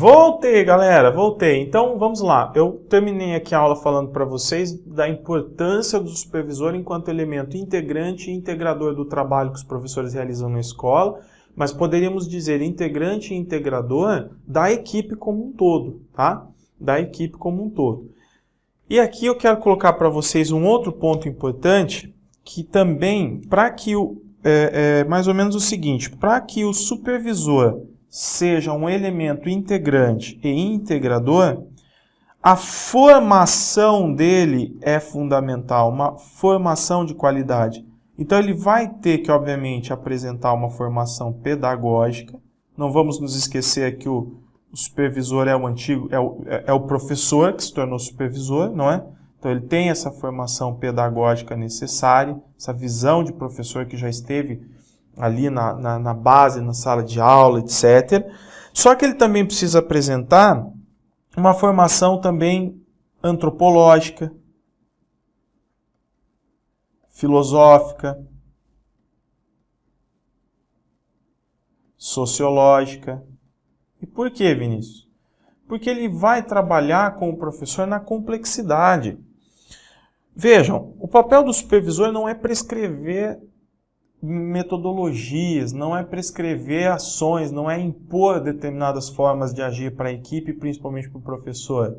Voltei, galera, voltei. Então, vamos lá. Eu terminei aqui a aula falando para vocês da importância do supervisor enquanto elemento integrante e integrador do trabalho que os professores realizam na escola, mas poderíamos dizer integrante e integrador da equipe como um todo, tá? Da equipe como um todo. E aqui eu quero colocar para vocês um outro ponto importante, que também, para que mais ou menos o seguinte, para que o supervisor seja um elemento integrante e integrador, a formação dele é fundamental, uma formação de qualidade. Então ele vai ter que, obviamente, apresentar uma formação pedagógica. Não vamos nos esquecer que o supervisor é o professor que se tornou supervisor, não é? Então ele tem essa formação pedagógica necessária, essa visão de professor que já esteve ali na base, na sala de aula, etc. Só que ele também precisa apresentar uma formação também antropológica, filosófica, sociológica. E por quê, Vinícius? Porque ele vai trabalhar com o professor na complexidade. Vejam, o papel do supervisor não é prescrever metodologias, não é prescrever ações, não é impor determinadas formas de agir para a equipe, principalmente para o professor,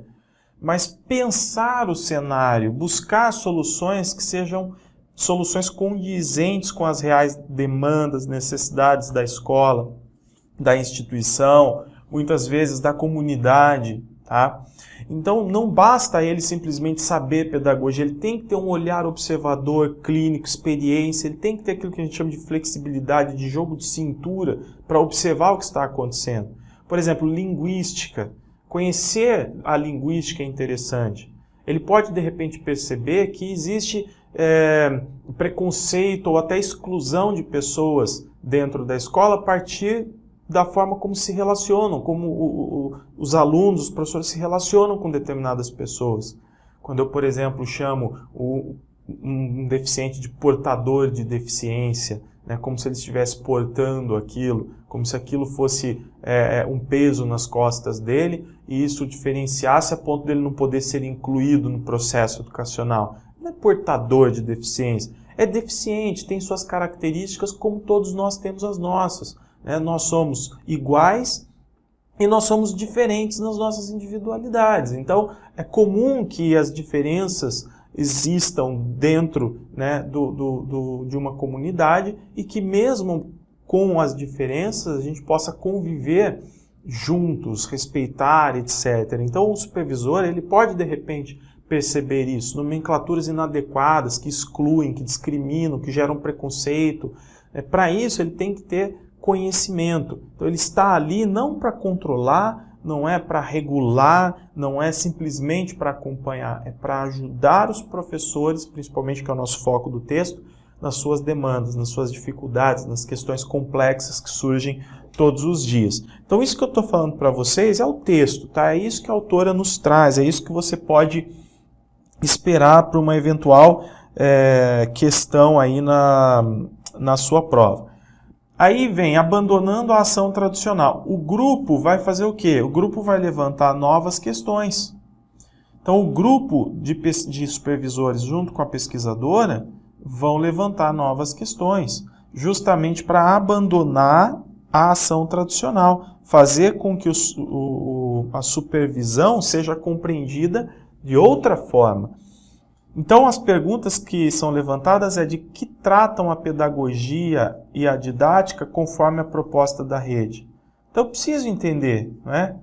mas pensar o cenário, buscar soluções que sejam soluções condizentes com as reais demandas, necessidades da escola, da instituição, muitas vezes da comunidade, tá? Então, não basta ele simplesmente saber pedagogia, ele tem que ter um olhar observador, clínico, experiência, ele tem que ter aquilo que a gente chama de flexibilidade, de jogo de cintura, para observar o que está acontecendo. Por exemplo, linguística. Conhecer a linguística é interessante. Ele pode, de repente, perceber que existe preconceito ou até exclusão de pessoas dentro da escola a partir da forma como se relacionam, como os alunos, os professores se relacionam com determinadas pessoas. Quando eu, por exemplo, chamo um deficiente de portador de deficiência, né, como se ele estivesse portando aquilo, como se aquilo fosse um peso nas costas dele, e isso diferenciasse a ponto dele não poder ser incluído no processo educacional. Não é portador de deficiência, é deficiente, tem suas características como todos nós temos as nossas. Nós somos iguais e nós somos diferentes nas nossas individualidades. Então, é comum que as diferenças existam dentro, né, de uma comunidade e que mesmo com as diferenças a gente possa conviver juntos, respeitar, etc. Então, o supervisor ele pode, de repente, perceber isso, nomenclaturas inadequadas que excluem, que discriminam, que geram preconceito. Para isso, ele tem que ter conhecimento. Então ele está ali não para controlar, não é para regular, não é simplesmente para acompanhar, é para ajudar os professores, principalmente que é o nosso foco do texto, nas suas demandas, nas suas dificuldades, nas questões complexas que surgem todos os dias. Então isso que eu estou falando para vocês é o texto, tá? É isso que a autora nos traz, é isso que você pode esperar para uma eventual questão aí na sua prova. Aí vem abandonando a ação tradicional. O grupo vai fazer o quê? O grupo vai levantar novas questões. Então, o grupo de supervisores, junto com a pesquisadora, vão levantar novas questões, justamente para abandonar a ação tradicional, fazer com que a supervisão seja compreendida de outra forma. Então, as perguntas que são levantadas é de que tratam a pedagogia e a didática conforme a proposta da rede. Então, eu preciso entender, né?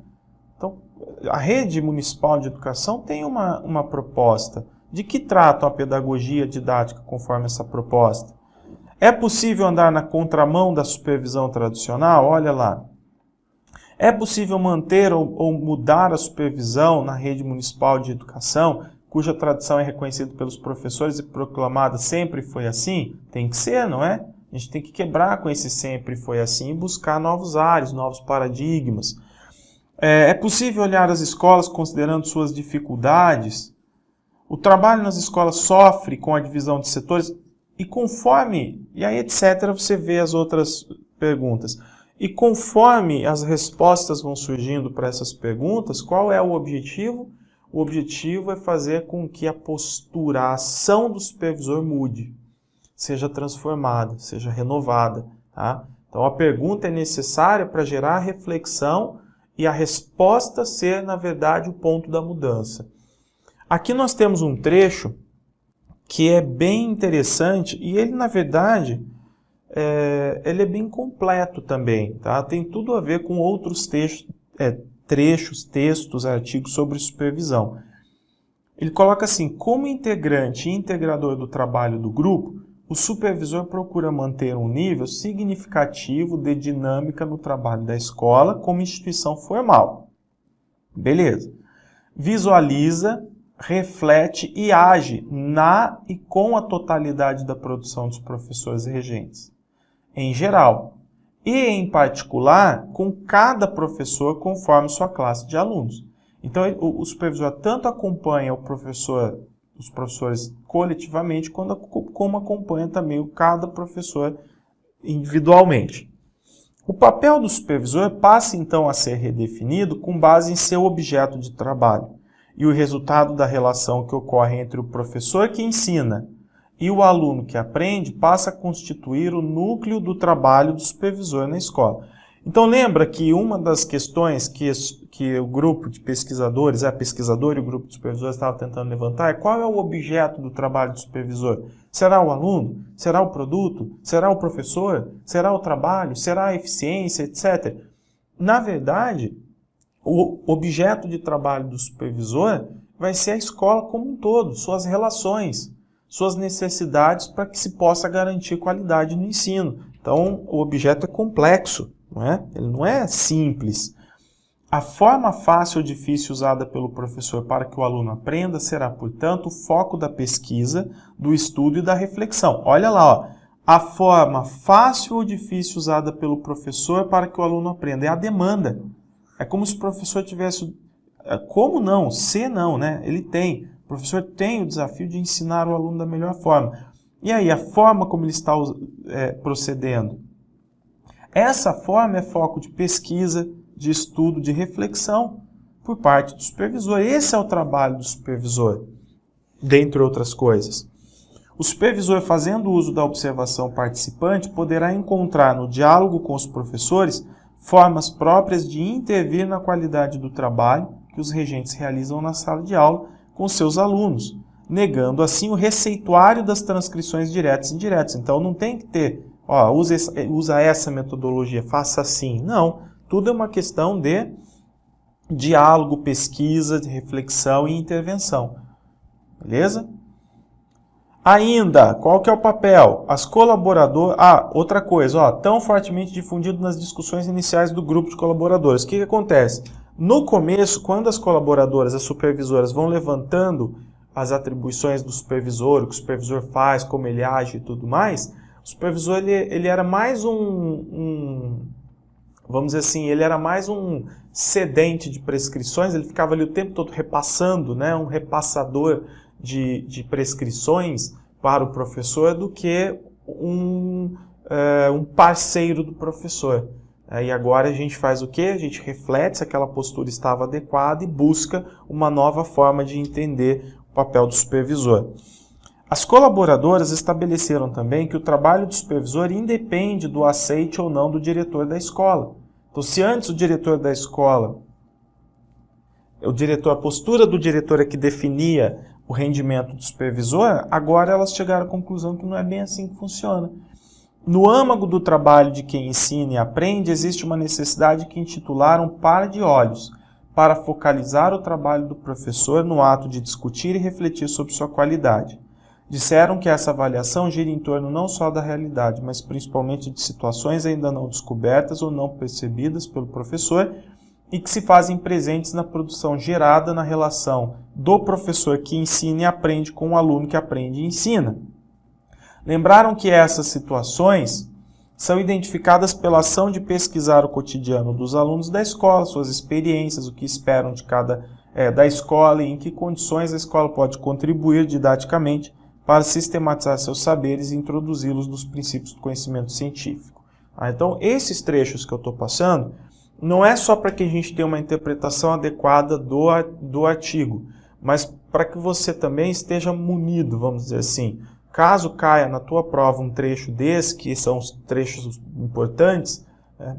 Então, a rede municipal de educação tem uma proposta. De que tratam a pedagogia e a didática conforme essa proposta? É possível andar na contramão da supervisão tradicional? Olha lá. É possível manter ou mudar a supervisão na rede municipal de educação, cuja tradição é reconhecida pelos professores e proclamada sempre foi assim? Tem que ser, não é? A gente tem que quebrar com esse sempre foi assim e buscar novos ares, novos paradigmas. É possível olhar as escolas considerando suas dificuldades? O trabalho nas escolas sofre com a divisão de setores? E conforme, e aí etc., você vê as outras perguntas. E conforme as respostas vão surgindo para essas perguntas, qual é o objetivo? O objetivo é fazer com que a postura, a ação do supervisor mude, seja transformada, seja renovada. Tá? Então a pergunta é necessária para gerar reflexão e a resposta ser, na verdade, o ponto da mudança. Aqui nós temos um trecho que é bem interessante e ele, na verdade, ele é bem completo também. Tá? Tem tudo a ver com outros textos, artigos sobre supervisão. Ele coloca assim: como integrante e integrador do trabalho do grupo, o supervisor procura manter um nível significativo de dinâmica no trabalho da escola como instituição formal. Beleza. Visualiza, reflete e age na e com a totalidade da produção dos professores e regentes, em geral, e em particular com cada professor conforme sua classe de alunos. Então o supervisor tanto acompanha os professores coletivamente, como acompanha também cada professor individualmente. O papel do supervisor passa então a ser redefinido com base em seu objeto de trabalho e o resultado da relação que ocorre entre o professor que ensina e o aluno que aprende passa a constituir o núcleo do trabalho do supervisor na escola. Então lembra que uma das questões que o grupo de pesquisadores, a pesquisadora e o grupo de supervisores estavam tentando levantar é qual é o objeto do trabalho do supervisor? Será o aluno? Será o produto? Será o professor? Será o trabalho? Será a eficiência, etc. Na verdade, o objeto de trabalho do supervisor vai ser a escola como um todo, suas relações, suas necessidades para que se possa garantir qualidade no ensino. Então, o objeto é complexo, não é? Ele não é simples. A forma fácil ou difícil usada pelo professor para que o aluno aprenda será, portanto, o foco da pesquisa, do estudo e da reflexão. Olha lá, ó. A forma fácil ou difícil usada pelo professor para que o aluno aprenda é a demanda. É como se o professor tivesse... Como não? Se não, né? Ele tem. O professor tem o desafio de ensinar o aluno da melhor forma. E aí, a forma como ele está procedendo? Essa forma é foco de pesquisa, de estudo, de reflexão por parte do supervisor. Esse é o trabalho do supervisor, dentre outras coisas. O supervisor, fazendo uso da observação participante, poderá encontrar no diálogo com os professores formas próprias de intervir na qualidade do trabalho que os regentes realizam na sala de aula com seus alunos, negando assim o receituário das transcrições diretas e indiretas. Então não tem que ter, usa essa metodologia, faça assim. Não, tudo é uma questão de diálogo, pesquisa, de reflexão e intervenção. Beleza? Ainda, qual que é o papel? As colaboradoras... outra coisa, tão fortemente difundido nas discussões iniciais do grupo de colaboradores. O que acontece? No começo, quando as colaboradoras, as supervisoras vão levantando as atribuições do supervisor, o que o supervisor faz, como ele age e tudo mais, o supervisor ele era mais vamos dizer assim, ele era mais um cedente de prescrições, ele ficava ali o tempo todo repassando, né, um repassador de prescrições para o professor do que um parceiro do professor. E agora a gente faz o quê? A gente reflete se aquela postura estava adequada e busca uma nova forma de entender o papel do supervisor. As colaboradoras estabeleceram também que o trabalho do supervisor independe do aceite ou não do diretor da escola. Então, se antes o diretor da escola, a postura do diretor é que definia o rendimento do supervisor, agora elas chegaram à conclusão que não é bem assim que funciona. No âmago do trabalho de quem ensina e aprende, existe uma necessidade que intitularam par de olhos, para focalizar o trabalho do professor no ato de discutir e refletir sobre sua qualidade. Disseram que essa avaliação gira em torno não só da realidade, mas principalmente de situações ainda não descobertas ou não percebidas pelo professor e que se fazem presentes na produção gerada na relação do professor que ensina e aprende com o aluno que aprende e ensina. Lembraram que essas situações são identificadas pela ação de pesquisar o cotidiano dos alunos da escola, suas experiências, o que esperam de da escola e em que condições a escola pode contribuir didaticamente para sistematizar seus saberes e introduzi-los nos princípios do conhecimento científico. Então, esses trechos que eu estou passando, não é só para que a gente tenha uma interpretação adequada do artigo, mas para que você também esteja munido, vamos dizer assim. Caso caia na tua prova um trecho desse, que são os trechos importantes, né,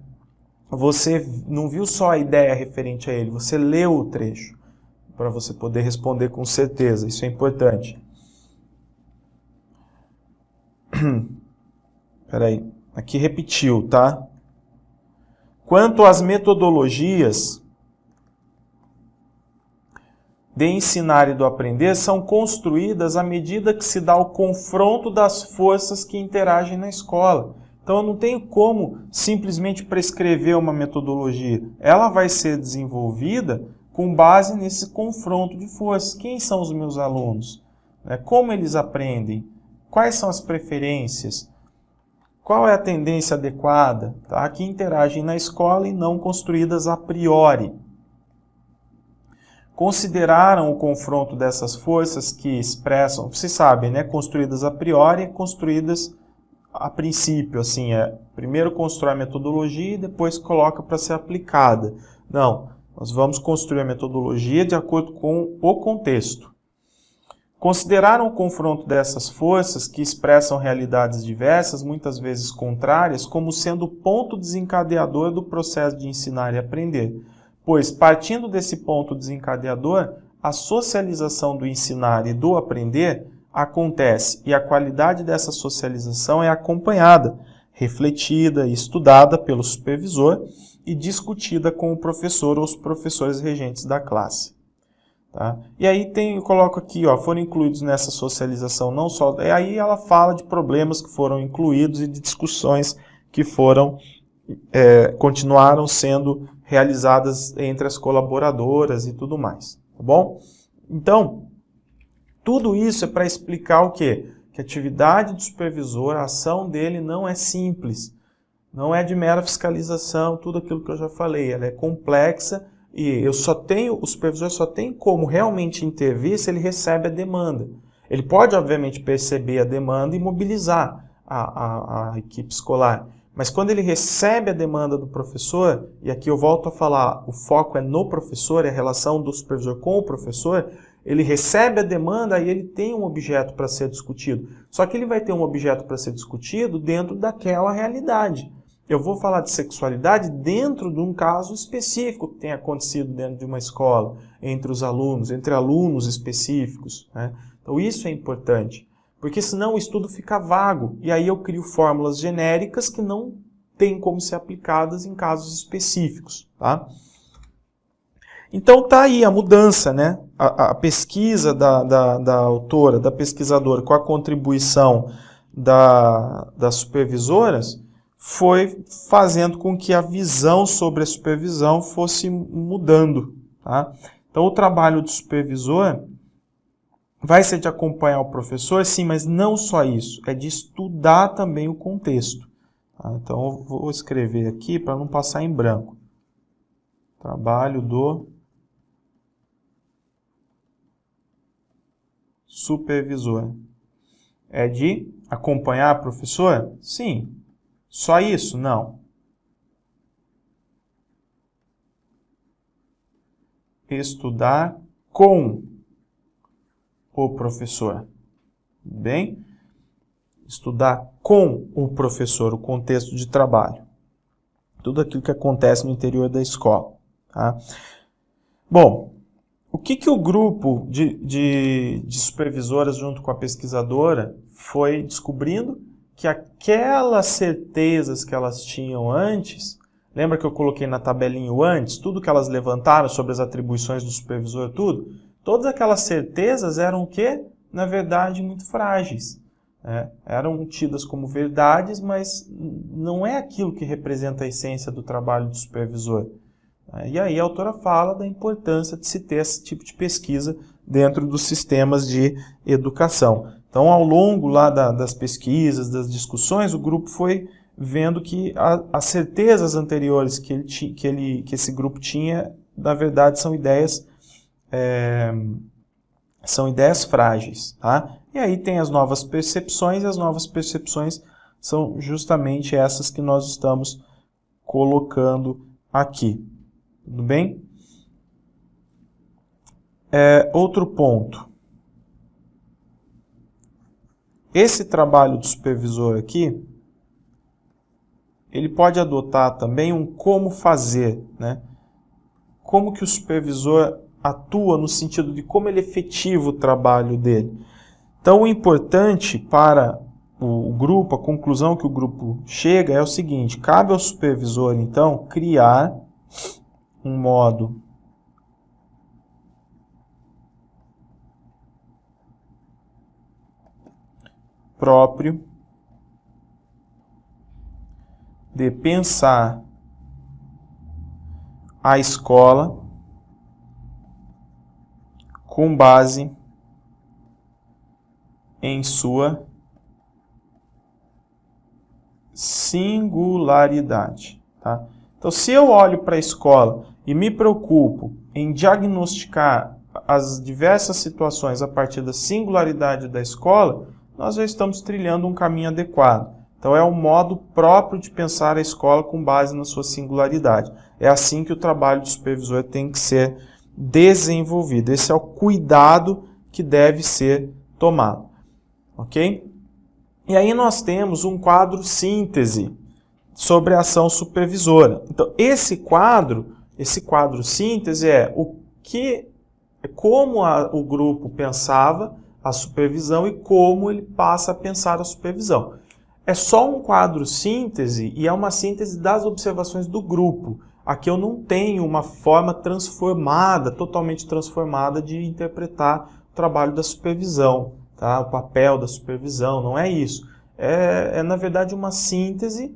você não viu só a ideia referente a ele, você leu o trecho, para você poder responder com certeza, isso é importante. Peraí, aqui repetiu, tá? Quanto às metodologias de ensinar e do aprender, são construídas à medida que se dá o confronto das forças que interagem na escola. Então, eu não tenho como simplesmente prescrever uma metodologia. Ela vai ser desenvolvida com base nesse confronto de forças. Quem são os meus alunos? Como eles aprendem? Quais são as preferências? Qual é a tendência adequada? Tá? Que interagem na escola e não construídas a priori. Consideraram o confronto dessas forças que expressam, vocês sabem, né? Construídas a priori e construídas a princípio, assim, primeiro constrói a metodologia e depois coloca para ser aplicada. Não, nós vamos construir a metodologia de acordo com o contexto. Consideraram o confronto dessas forças que expressam realidades diversas, muitas vezes contrárias, como sendo o ponto desencadeador do processo de ensinar e aprender. Pois, partindo desse ponto desencadeador, a socialização do ensinar e do aprender acontece e a qualidade dessa socialização é acompanhada, refletida e estudada pelo supervisor e discutida com o professor ou os professores regentes da classe. Tá? E aí eu coloco aqui, foram incluídos nessa socialização não só... E aí ela fala de problemas que foram incluídos e de discussões que continuaram sendo realizadas entre as colaboradoras e tudo mais, tá bom? Então, tudo isso é para explicar o quê? Que a atividade do supervisor, a ação dele não é simples, não é de mera fiscalização, tudo aquilo que eu já falei, ela é complexa e o supervisor só tem como realmente intervir se ele recebe a demanda. Ele pode, obviamente, perceber a demanda e mobilizar a equipe escolar. Mas quando ele recebe a demanda do professor, e aqui eu volto a falar, o foco é no professor, é a relação do supervisor com o professor, ele recebe a demanda e ele tem um objeto para ser discutido. Só que ele vai ter um objeto para ser discutido dentro daquela realidade. Eu vou falar de sexualidade dentro de um caso específico que tenha acontecido dentro de uma escola, entre os alunos, entre alunos específicos, né? Então isso é importante. Porque senão o estudo fica vago, e aí eu crio fórmulas genéricas que não têm como ser aplicadas em casos específicos. Tá? Então tá aí a mudança, né? A pesquisa da autora, da pesquisadora, com a contribuição das supervisoras, foi fazendo com que a visão sobre a supervisão fosse mudando. Tá? Então o trabalho do supervisor vai ser de acompanhar o professor, sim, mas não só isso, é de estudar também o contexto. Tá? Então, eu vou escrever aqui para não passar em branco. Trabalho do supervisor. É de acompanhar o professor? Sim. Só isso? Não. Estudar com o professor. Bem? Estudar com o professor, o contexto de trabalho. Tudo aquilo que acontece no interior da escola. Tá? Bom, o que o grupo de supervisoras junto com a pesquisadora foi descobrindo? Que aquelas certezas que elas tinham antes, lembra que eu coloquei na tabelinha o antes, tudo que elas levantaram sobre as atribuições do supervisor, tudo? Todas aquelas certezas eram o quê? Na verdade, muito frágeis. Né? Eram tidas como verdades, mas não é aquilo que representa a essência do trabalho do supervisor. E aí a autora fala da importância de se ter esse tipo de pesquisa dentro dos sistemas de educação. Então, ao longo lá das pesquisas, das discussões, o grupo foi vendo que as certezas anteriores que esse grupo tinha, na verdade, são ideias frágeis. Tá? E aí tem as novas percepções, e as novas percepções são justamente essas que nós estamos colocando aqui. Tudo bem? Outro ponto. Esse trabalho do supervisor aqui, ele pode adotar também um como fazer, né? Como que o supervisor atua no sentido de como ele efetiva o trabalho dele. Então, o importante para o grupo, a conclusão que o grupo chega é o seguinte: cabe ao supervisor, então, criar um modo próprio de pensar a escola com base em sua singularidade. Tá? Então, se eu olho para a escola e me preocupo em diagnosticar as diversas situações a partir da singularidade da escola, nós já estamos trilhando um caminho adequado. Então, é um modo próprio de pensar a escola com base na sua singularidade. É assim que o trabalho do supervisor tem que ser desenvolvido. Esse é o cuidado que deve ser tomado. Ok? E aí nós temos um quadro síntese sobre a ação supervisora. Então, esse quadro síntese é como o grupo pensava a supervisão e como ele passa a pensar a supervisão. É só um quadro síntese e é uma síntese das observações do grupo. Aqui eu não tenho uma forma transformada, totalmente transformada de interpretar o trabalho da supervisão, tá? O papel da supervisão, não é isso. É na verdade uma síntese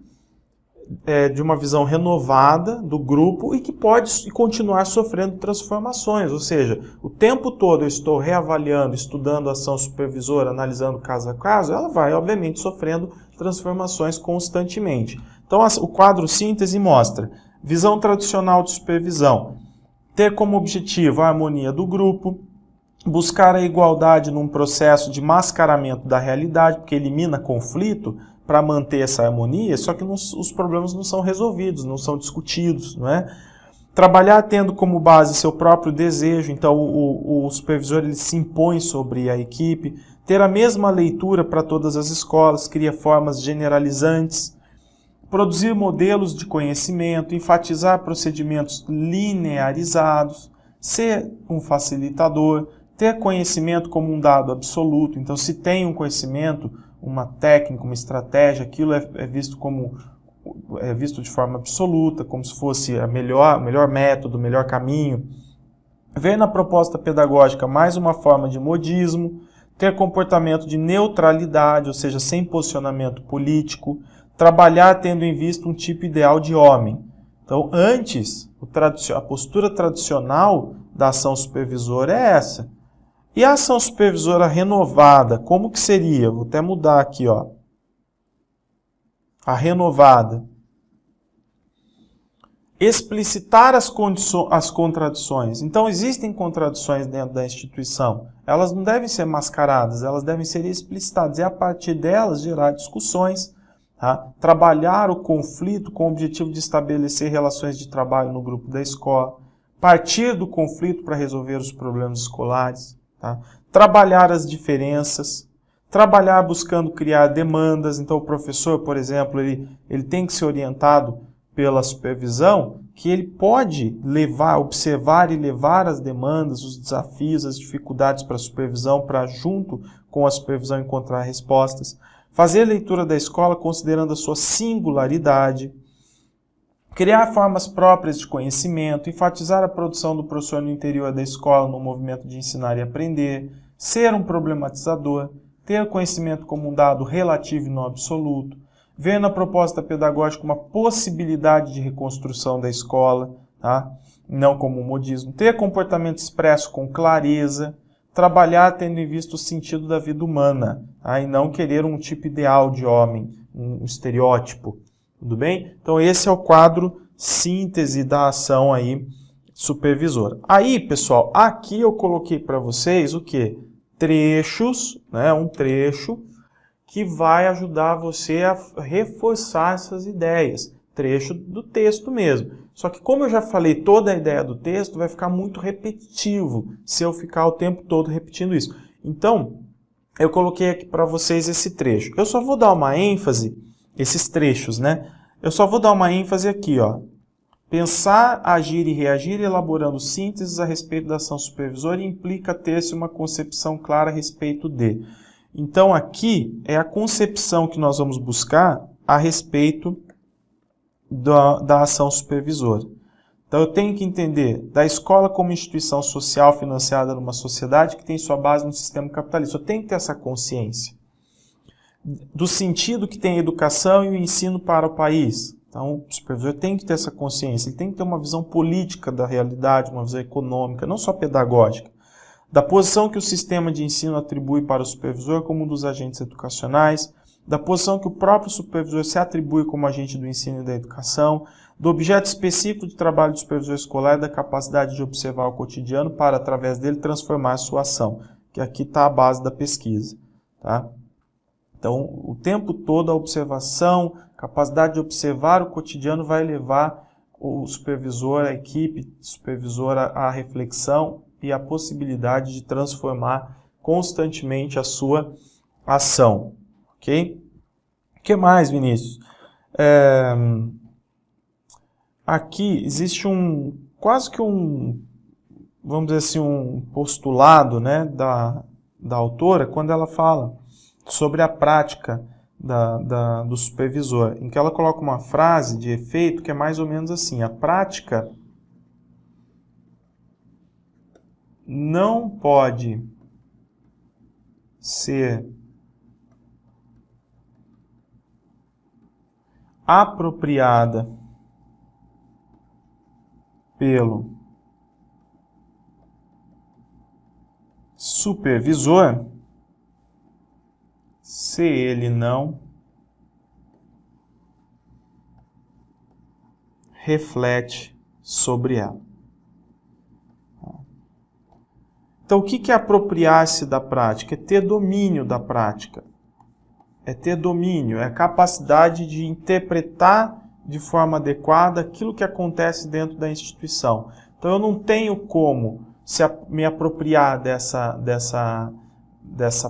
de uma visão renovada do grupo e que pode continuar sofrendo transformações, ou seja, o tempo todo eu estou reavaliando, estudando a ação supervisora, analisando caso a caso, ela vai obviamente sofrendo transformações constantemente. Então o quadro síntese mostra visão tradicional de supervisão, ter como objetivo a harmonia do grupo, buscar a igualdade num processo de mascaramento da realidade, porque elimina conflito para manter essa harmonia, só que os problemas não são resolvidos, não são discutidos, não é? Trabalhar tendo como base seu próprio desejo, então o supervisor ele se impõe sobre a equipe, ter a mesma leitura para todas as escolas, cria formas generalizantes, produzir modelos de conhecimento, enfatizar procedimentos linearizados, ser um facilitador, ter conhecimento como um dado absoluto. Então, se tem um conhecimento, uma técnica, uma estratégia, aquilo é visto de forma absoluta, como se fosse o melhor método, o melhor caminho. Ver na proposta pedagógica mais uma forma de modismo, ter comportamento de neutralidade, ou seja, sem posicionamento político, trabalhar tendo em vista um tipo ideal de homem. Então, antes, a postura tradicional da ação supervisora é essa. E a ação supervisora renovada, como que seria? Vou até mudar aqui, ó. A renovada. Explicitar as contradições. Então, existem contradições dentro da instituição. Elas não devem ser mascaradas, elas devem ser explicitadas. E a partir delas, gerar discussões. Tá? Trabalhar o conflito com o objetivo de estabelecer relações de trabalho no grupo da escola. Partir do conflito para resolver os problemas escolares. Tá? Trabalhar as diferenças, trabalhar buscando criar demandas. Então, o professor, por exemplo, ele tem que ser orientado pela supervisão, que ele pode observar e levar as demandas, os desafios, as dificuldades para a supervisão, para junto com a supervisão encontrar respostas. Fazer a leitura da escola considerando a sua singularidade. Criar formas próprias de conhecimento, enfatizar a produção do professor no interior da escola, no movimento de ensinar e aprender, ser um problematizador, ter conhecimento como um dado relativo e não absoluto, ver na proposta pedagógica uma possibilidade de reconstrução da escola, tá? Não como um modismo, ter comportamento expresso com clareza, trabalhar tendo em vista o sentido da vida humana, tá? E não querer um tipo ideal de homem, um estereótipo. Tudo bem? Então, esse é o quadro síntese da ação aí supervisora. Aí, pessoal, aqui eu coloquei para vocês o quê? Trechos, né? Um trecho que vai ajudar você a reforçar essas ideias. Trecho do texto mesmo. Só que como eu já falei toda a ideia do texto, vai ficar muito repetitivo se eu ficar o tempo todo repetindo isso. Então, eu coloquei aqui para vocês esse trecho. Eu só vou dar uma ênfase, esses trechos, né? Eu só vou dar uma ênfase aqui, ó. Pensar, agir e reagir elaborando sínteses a respeito da ação supervisora implica ter-se uma concepção clara a respeito de. Então, aqui é a concepção que nós vamos buscar a respeito da ação supervisora. Então, eu tenho que entender da escola como instituição social financiada numa sociedade que tem sua base no sistema capitalista. Eu tenho que ter essa consciência do sentido que tem a educação e o ensino para o país. Então, o supervisor tem que ter essa consciência, ele tem que ter uma visão política da realidade, uma visão econômica, não só pedagógica, da posição que o sistema de ensino atribui para o supervisor como um dos agentes educacionais, da posição que o próprio supervisor se atribui como agente do ensino e da educação, do objeto específico de trabalho do supervisor escolar e da capacidade de observar o cotidiano para, através dele, transformar a sua ação, que aqui está a base da pesquisa. Tá? Então, o tempo todo a observação, capacidade de observar o cotidiano vai levar o supervisor, a equipe supervisora à reflexão e à possibilidade de transformar constantemente a sua ação. Ok? O que mais, Vinícius? Aqui existe quase que vamos dizer assim, um postulado, né, da autora, quando ela fala sobre a prática do supervisor, em que ela coloca uma frase de efeito que é mais ou menos assim: a prática não pode ser apropriada pelo supervisor se ele não reflete sobre ela. Então, o que é apropriar-se da prática? É ter domínio da prática. É ter domínio, é a capacidade de interpretar de forma adequada aquilo que acontece dentro da instituição. Então, eu não tenho como me apropriar dessa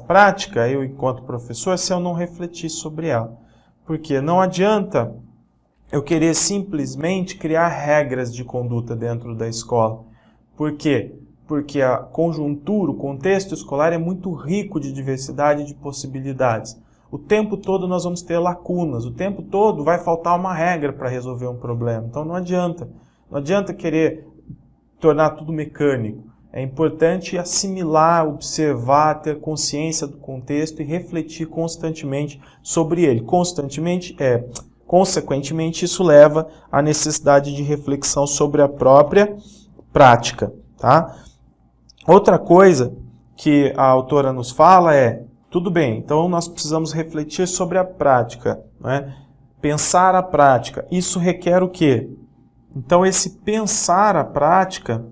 prática, eu enquanto professor, se eu não refletir sobre ela. Porque não adianta eu querer simplesmente criar regras de conduta dentro da escola. Por quê? Porque a conjuntura, o contexto escolar é muito rico de diversidade de possibilidades. O tempo todo nós vamos ter lacunas, o tempo todo vai faltar uma regra para resolver um problema. Então não adianta querer tornar tudo mecânico. É importante assimilar, observar, ter consciência do contexto e refletir constantemente sobre ele. Consequentemente, isso leva à necessidade de reflexão sobre a própria prática. Tá? Outra coisa que a autora nos fala é: tudo bem, então nós precisamos refletir sobre a prática, né? Pensar a prática. Isso requer o quê? Então, esse pensar a prática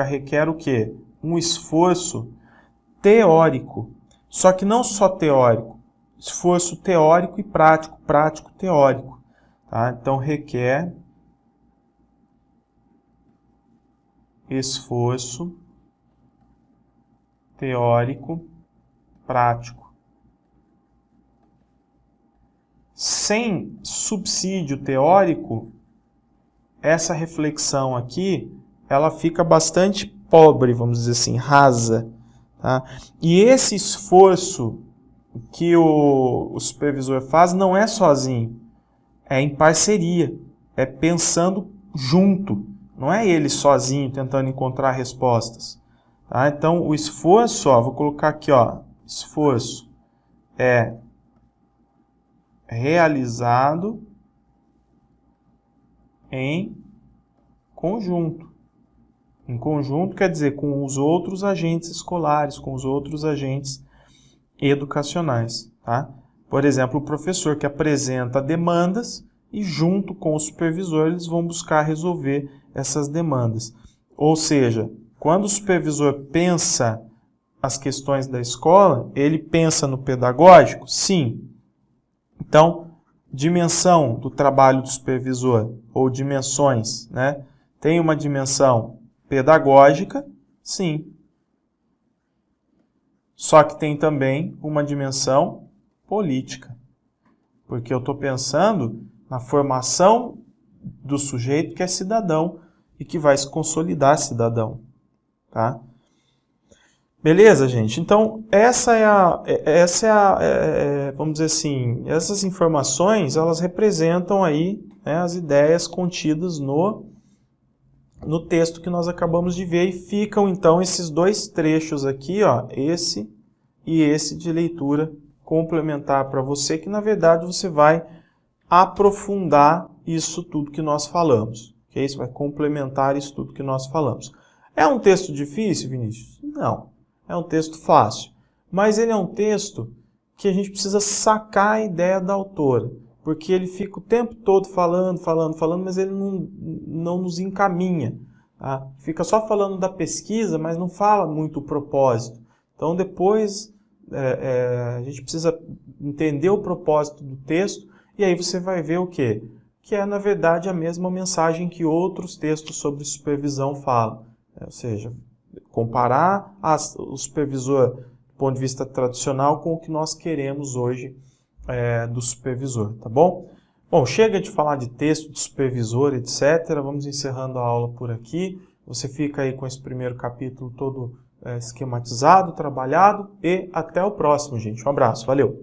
requer o quê? Um esforço teórico. Só que não só teórico, esforço teórico e prático, prático-teórico. Tá? Então, requer esforço teórico, prático. Sem subsídio teórico, essa reflexão aqui, ela fica bastante pobre, vamos dizer assim, rasa. Tá? E esse esforço que o supervisor faz não é sozinho, é em parceria, é pensando junto. Não é ele sozinho tentando encontrar respostas. Tá? Então, o esforço, vou colocar aqui, esforço é realizado em conjunto. Em conjunto quer dizer com os outros agentes escolares, com os outros agentes educacionais. Tá? Por exemplo, o professor que apresenta demandas e junto com o supervisor eles vão buscar resolver essas demandas. Ou seja, quando o supervisor pensa as questões da escola, ele pensa no pedagógico? Sim. Então, dimensão do trabalho do supervisor, ou dimensões, né? Tem uma dimensão pedagógica? Sim. Só que tem também uma dimensão política. Porque eu estou pensando na formação do sujeito que é cidadão e que vai se consolidar cidadão. Tá? Beleza, gente? Então, vamos dizer assim, essas informações, elas representam aí, né, as ideias contidas no texto que nós acabamos de ver, e ficam, então, esses dois trechos aqui, ó, esse e esse de leitura complementar para você, que, na verdade, você vai aprofundar isso tudo que nós falamos. Okay? Isso vai complementar isso tudo que nós falamos. É um texto difícil, Vinícius? Não. É um texto fácil. Mas ele é um texto que a gente precisa sacar a ideia da autora. Porque ele fica o tempo todo falando, mas ele não nos encaminha. Tá? Fica só falando da pesquisa, mas não fala muito o propósito. Então depois a gente precisa entender o propósito do texto, e aí você vai ver o quê? Que é, na verdade, a mesma mensagem que outros textos sobre supervisão falam. Ou seja, comparar o supervisor do ponto de vista tradicional com o que nós queremos hoje do supervisor, tá bom? Bom, chega de falar de texto, de supervisor, etc. Vamos encerrando a aula por aqui. Você fica aí com esse primeiro capítulo todo esquematizado, trabalhado, e até o próximo, gente. Um abraço, valeu!